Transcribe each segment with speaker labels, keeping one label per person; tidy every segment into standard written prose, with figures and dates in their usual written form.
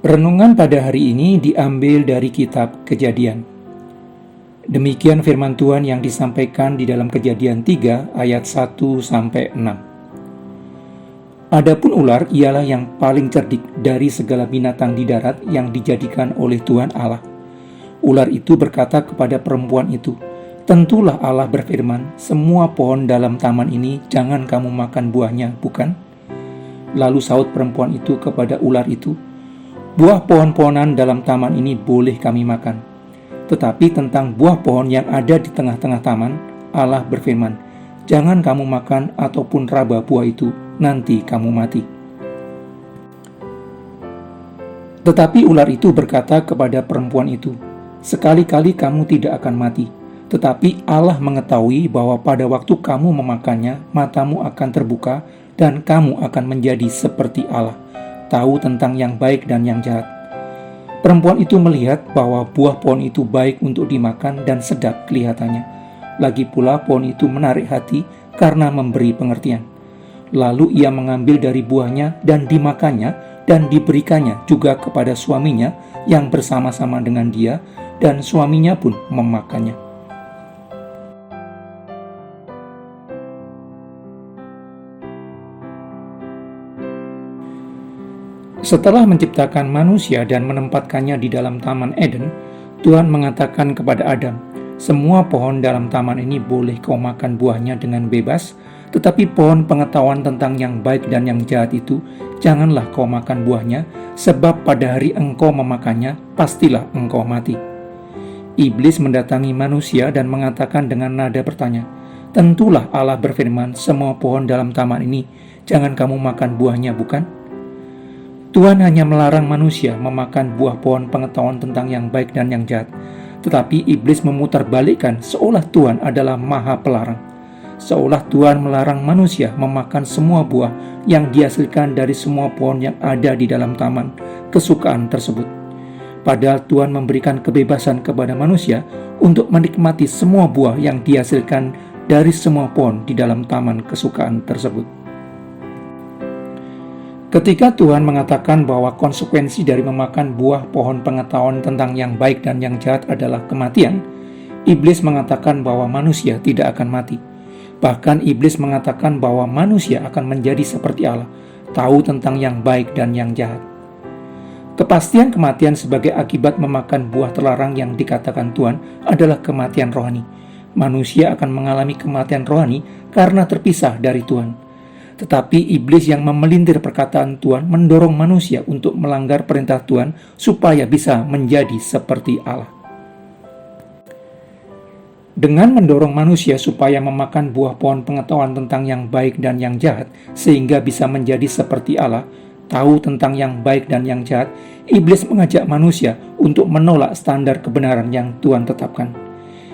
Speaker 1: Renungan pada hari ini diambil dari kitab Kejadian. Demikian firman Tuhan yang disampaikan di dalam Kejadian 3 ayat 1-6. Adapun ular ialah yang paling cerdik dari segala binatang di darat yang dijadikan oleh Tuhan Allah. Ular itu berkata kepada perempuan itu, "Tentulah Allah berfirman, semua pohon dalam taman ini jangan kamu makan buahnya, bukan?" Lalu saut perempuan itu kepada ular itu, "Buah pohon-pohonan dalam taman ini boleh kami makan. Tetapi tentang buah pohon yang ada di tengah-tengah taman, Allah berfirman, jangan kamu makan ataupun raba buah itu, nanti kamu mati." Tetapi ular itu berkata kepada perempuan itu, "Sekali-kali kamu tidak akan mati. Tetapi Allah mengetahui bahwa pada waktu kamu memakannya, matamu akan terbuka dan kamu akan menjadi seperti Allah, tahu tentang yang baik dan yang jahat." Perempuan itu melihat bahwa buah pohon itu baik untuk dimakan dan sedap kelihatannya. Lagi pula pohon itu menarik hati karena memberi pengertian. Lalu ia mengambil dari buahnya dan dimakannya dan diberikannya juga kepada suaminya yang bersama-sama dengan dia, dan suaminya pun memakannya. Setelah menciptakan manusia dan menempatkannya di dalam Taman Eden, Tuhan mengatakan kepada Adam, "Semua pohon dalam taman ini boleh kau makan buahnya dengan bebas, tetapi pohon pengetahuan tentang yang baik dan yang jahat itu, janganlah kau makan buahnya, sebab pada hari engkau memakannya, pastilah engkau mati." Iblis mendatangi manusia dan mengatakan dengan nada bertanya, "Tentulah Allah berfirman, semua pohon dalam taman ini, jangan kamu makan buahnya, bukan?" Tuhan hanya melarang manusia memakan buah pohon pengetahuan tentang yang baik dan yang jahat. Tetapi iblis memutarbalikkan seolah Tuhan adalah maha pelarang. Seolah Tuhan melarang manusia memakan semua buah yang dihasilkan dari semua pohon yang ada di dalam taman kesukaan tersebut. Padahal Tuhan memberikan kebebasan kepada manusia untuk menikmati semua buah yang dihasilkan dari semua pohon di dalam taman kesukaan tersebut. Ketika Tuhan mengatakan bahwa konsekuensi dari memakan buah pohon pengetahuan tentang yang baik dan yang jahat adalah kematian, iblis mengatakan bahwa manusia tidak akan mati. Bahkan iblis mengatakan bahwa manusia akan menjadi seperti Allah, tahu tentang yang baik dan yang jahat. Kepastian kematian sebagai akibat memakan buah terlarang yang dikatakan Tuhan adalah kematian rohani. Manusia akan mengalami kematian rohani karena terpisah dari Tuhan. Tetapi iblis yang memelintir perkataan Tuhan mendorong manusia untuk melanggar perintah Tuhan supaya bisa menjadi seperti Allah. Dengan mendorong manusia supaya memakan buah pohon pengetahuan tentang yang baik dan yang jahat sehingga bisa menjadi seperti Allah, tahu tentang yang baik dan yang jahat, iblis mengajak manusia untuk menolak standar kebenaran yang Tuhan tetapkan.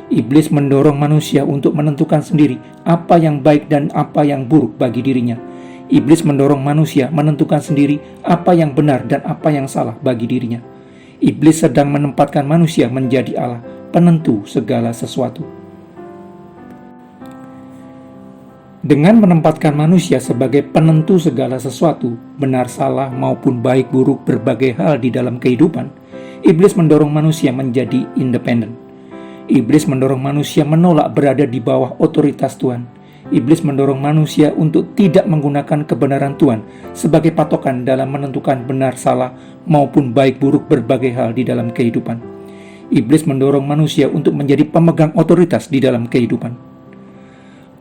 Speaker 1: Iblis mendorong manusia untuk menentukan sendiri apa yang baik dan apa yang buruk bagi dirinya. Iblis mendorong manusia menentukan sendiri apa yang benar dan apa yang salah bagi dirinya. Iblis sedang menempatkan manusia menjadi Allah, penentu segala sesuatu. Dengan menempatkan manusia sebagai penentu segala sesuatu, benar salah maupun baik buruk berbagai hal di dalam kehidupan, iblis mendorong manusia menjadi independen. Iblis mendorong manusia menolak berada di bawah otoritas Tuhan. Iblis mendorong manusia untuk tidak menggunakan kebenaran Tuhan sebagai patokan dalam menentukan benar salah maupun baik buruk berbagai hal di dalam kehidupan. Iblis mendorong manusia untuk menjadi pemegang otoritas di dalam kehidupan.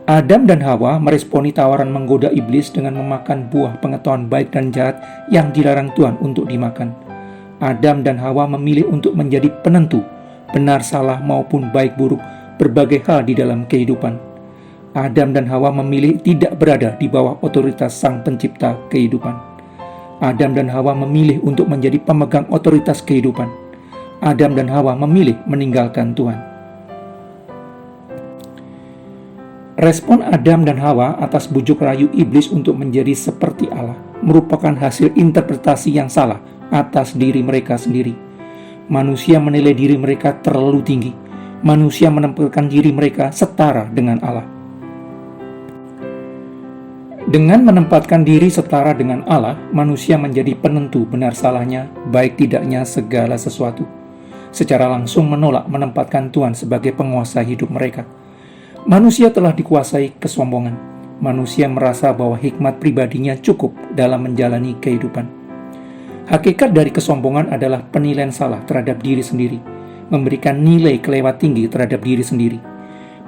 Speaker 1: Adam dan Hawa meresponi tawaran menggoda iblis dengan memakan buah pengetahuan baik dan jahat yang dilarang Tuhan untuk dimakan. Adam dan Hawa memilih untuk menjadi penentu benar salah maupun baik buruk berbagai hal di dalam kehidupan. Adam dan Hawa memilih tidak berada di bawah otoritas Sang Pencipta kehidupan. Adam dan Hawa memilih untuk menjadi pemegang otoritas kehidupan. Adam dan Hawa memilih meninggalkan Tuhan. Respon Adam dan Hawa atas bujuk rayu iblis untuk menjadi seperti Allah merupakan hasil interpretasi yang salah atas diri mereka sendiri. Manusia menilai diri mereka terlalu tinggi. Manusia menempatkan diri mereka setara dengan Allah. Dengan menempatkan diri setara dengan Allah, manusia menjadi penentu benar salahnya, baik tidaknya segala sesuatu. Secara langsung menolak menempatkan Tuhan sebagai penguasa hidup mereka. Manusia telah dikuasai kesombongan. Manusia merasa bahwa hikmat pribadinya cukup dalam menjalani kehidupan. Hakikat dari kesombongan adalah penilaian salah terhadap diri sendiri, memberikan nilai kelewat tinggi terhadap diri sendiri.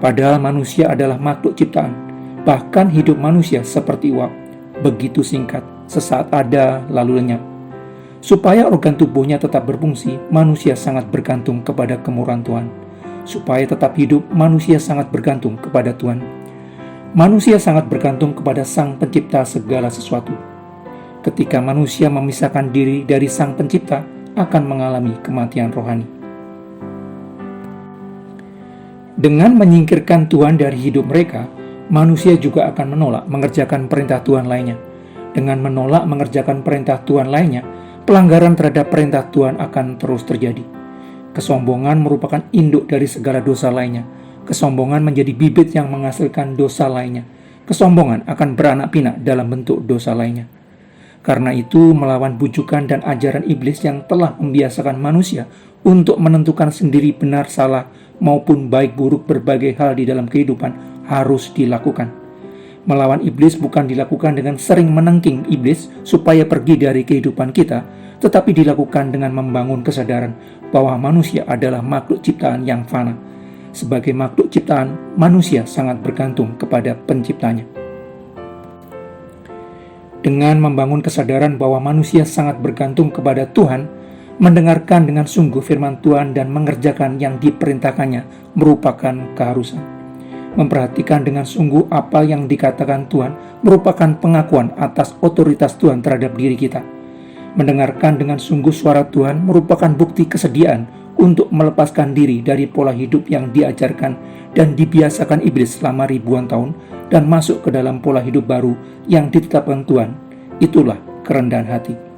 Speaker 1: Padahal manusia adalah makhluk ciptaan. Bahkan hidup manusia seperti uap, begitu singkat, sesaat ada lalu lenyap. Supaya organ tubuhnya tetap berfungsi, manusia sangat bergantung kepada kemurahan Tuhan. Supaya tetap hidup, manusia sangat bergantung kepada Tuhan. Manusia sangat bergantung kepada Sang Pencipta segala sesuatu. Ketika manusia memisahkan diri dari Sang Pencipta, akan mengalami kematian rohani. Dengan menyingkirkan Tuhan dari hidup mereka, manusia juga akan menolak mengerjakan perintah Tuhan lainnya. Dengan menolak mengerjakan perintah Tuhan lainnya, pelanggaran terhadap perintah Tuhan akan terus terjadi. Kesombongan merupakan induk dari segala dosa lainnya. Kesombongan menjadi bibit yang menghasilkan dosa lainnya. Kesombongan akan beranak pinak dalam bentuk dosa lainnya. Karena itu, melawan bujukan dan ajaran iblis yang telah membiasakan manusia untuk menentukan sendiri benar salah maupun baik buruk berbagai hal di dalam kehidupan harus dilakukan. Melawan iblis bukan dilakukan dengan sering menengking iblis supaya pergi dari kehidupan kita, tetapi dilakukan dengan membangun kesadaran bahwa manusia adalah makhluk ciptaan yang fana. Sebagai makhluk ciptaan, manusia sangat bergantung kepada penciptanya. Dengan membangun kesadaran bahwa manusia sangat bergantung kepada Tuhan, mendengarkan dengan sungguh firman Tuhan dan mengerjakan yang diperintahkannya merupakan keharusan. Memperhatikan dengan sungguh apa yang dikatakan Tuhan merupakan pengakuan atas otoritas Tuhan terhadap diri kita. Mendengarkan dengan sungguh suara Tuhan merupakan bukti kesediaan untuk melepaskan diri dari pola hidup yang diajarkan dan dibiasakan iblis selama ribuan tahun dan masuk ke dalam pola hidup baru yang ditetapkan Tuhan. Itulah kerendahan hati.